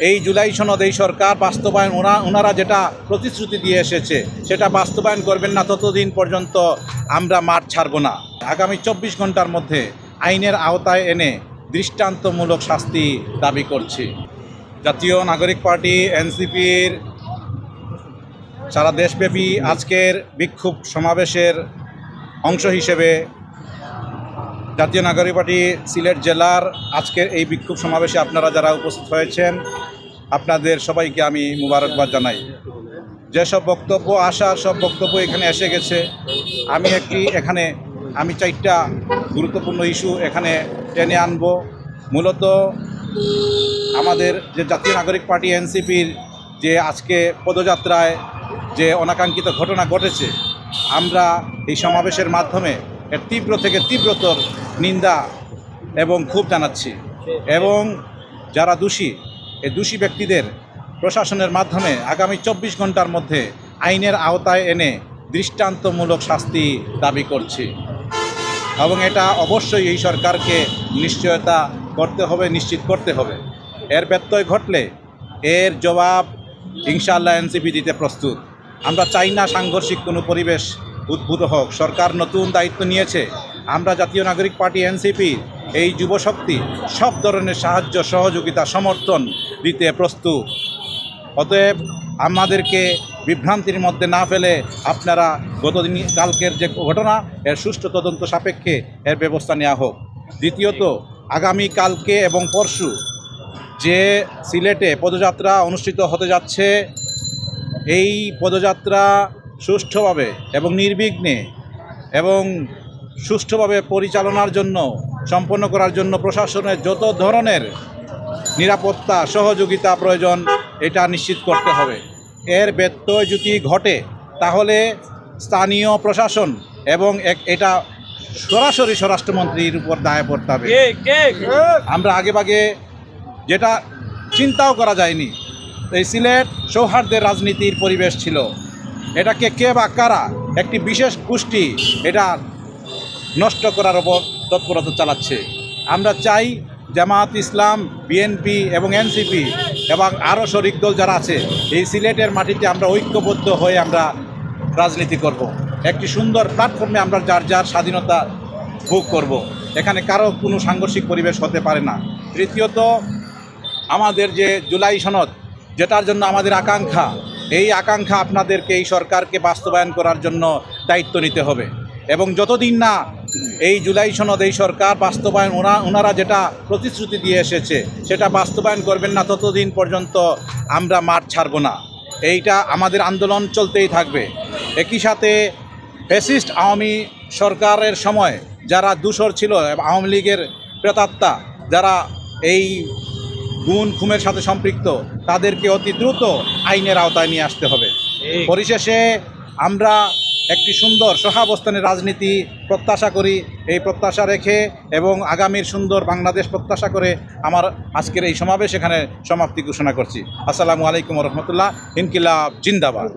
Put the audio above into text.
এই জুলাই সনদ এই সরকার বাস্তবায়ন ওনারা যেটা প্রতিশ্রুতি দিয়ে এসেছে সেটা বাস্তবায়ন করবেন না ততদিন পর্যন্ত আমরা মাঠ ছাড়ব না। আগামী 24 ঘন্টার মধ্যে আইনের আওতায় এনে দৃষ্টান্তমূলক শাস্তি দাবি করছি। জাতীয় নাগরিক পার্টি এনসিপির সারা দেশব্যাপী আজকের বিক্ষোভ সমাবেশের অংশ হিসেবে জাতীয় নাগরিক পার্টি সিলেট জেলার আজকের এই বিক্ষোভ সমাবেশে আপনারা যারা উপস্থিত হয়েছেন আপনাদের সবাইকে আমি মুবারকবাদ জানাই। যেসব বক্তব্য আসার সব বক্তব্য এখানে এসে গেছে। আমি 4টা গুরুত্বপূর্ণ ইস্যু এখানে টেনে আনব। মূলত আমাদের যে জাতীয় নাগরিক পার্টি এনসিপির যে আজকে পদযাত্রায় যে অনাকাঙ্ক্ষিত ঘটনা ঘটেছে, আমরা এই সমাবেশের মাধ্যমে এর তীব্র থেকে তীব্রতর নিন্দা এবং ক্ষোভ জানাচ্ছি এবং যারা দোষী এই দোষী ব্যক্তিদের প্রশাসনের মাধ্যমে আগামী 24 ঘন্টার মধ্যে আইনের আওতায় এনে দৃষ্টান্তমূলক শাস্তি দাবি করছি এবং এটা অবশ্যই এই সরকারকে নিশ্চয়তা করতে হবে, নিশ্চিত করতে হবে। এর ব্যত্যয় ঘটলে এর জবাব ইনশাআল্লাহ এনসিপি দিতে প্রস্তুত। আমরা চাই না সাংঘর্ষিক কোনো পরিবেশ উদ্ভূত হোক। সরকার নতুন দায়িত্ব নিয়েছে। আমরা জাতীয় নাগরিক পার্টি এনসিপি এই যুবশক্তি সব ধরনের সাহায্য সহযোগিতা সমর্থন দিতে প্রস্তুত। অতএব আমাদেরকে বিভ্রান্তির মধ্যে না ফেলে আপনারা কালকের যে ঘটনা এর সুষ্ঠু তদন্ত সাপেক্ষে এর ব্যবস্থা নেওয়া হোক। দ্বিতীয়ত, আগামী কালকে এবং পরশু যে সিলেটে পদযাত্রা অনুষ্ঠিত হতে যাচ্ছে, এই পদযাত্রা সুষ্ঠুভাবে এবং নির্বিঘ্নে এবং সুষ্ঠুভাবে পরিচালনার জন্য সম্পন্ন করার জন্য প্রশাসনের যত ধরনের নিরাপত্তা সহযোগিতা প্রয়োজন এটা নিশ্চিত করতে হবে। এর ব্যত্যয় যদি ঘটে তাহলে স্থানীয় প্রশাসন এবং এটা সরাসরি স্বরাষ্ট্রমন্ত্রীর উপর দায় পড়তে হবে। আমরা আগেভাগে যেটা চিন্তাও করা যায়নি, এই সিলেট সৌহার্দ্যের রাজনীতির পরিবেশ ছিল। এটাকে কে বা কারা একটি বিশেষ গোষ্ঠী এটা নষ্ট করার ওপর তৎপরতা চালাচ্ছে। আমরা চাই জামাত ইসলাম, বিএনপি এবং এনসিপি এবং আরও শরিক দল যারা আছে এই সিলেটের মাটিতে আমরা ঐক্যবদ্ধ হয়ে আমরা রাজনীতি করব। একটি সুন্দর প্ল্যাটফর্মে আমরা যার যার স্বাধীনতা ভোগ করব। এখানে কারো কোনো সাংঘর্ষিক পরিবেশ হতে পারে না। তৃতীয়ত, আমাদের যে জুলাই সনদ যেটার জন্য আমাদের আকাঙ্ক্ষা, এই আকাঙ্ক্ষা আপনাদেরকে এই সরকারকে বাস্তবায়ন করার জন্য দায়িত্ব নিতে হবে এবং যতদিন না এই জুলাই সনদ এই সরকার বাস্তবায়ন ওনারা যেটা প্রতিশ্রুতি দিয়ে এসেছে সেটা বাস্তবায়ন করবেন না ততদিন পর্যন্ত আমরা মাঠ ছাড়ব না। এইটা আমাদের আন্দোলন চলতেই থাকবে। একই সাথে ফ্যাসিস্ট আওয়ামী সরকারের সময় যারা দূষর ছিল, আওয়ামী লীগের প্রেতাত্মা যারা এই গুণ খুনের সাথে সম্পৃক্ত, তাদেরকে অতি দ্রুত আইনের আওতায় নিয়ে আসতে হবে। পরিশেষে আমরা একটি সুন্দর সহাবস্থানের রাজনীতি প্রত্যাশা করি। এই প্রত্যাশা রেখে এবং আগামীর সুন্দর বাংলাদেশ প্রত্যাশা করে আমার আজকের এই সমাবেশ এখানে সমাপ্তি ঘোষণা করছি। আসসালামু আলাইকুম রহমতুল্লাহ। ইনকিলাব জিন্দাবাদ।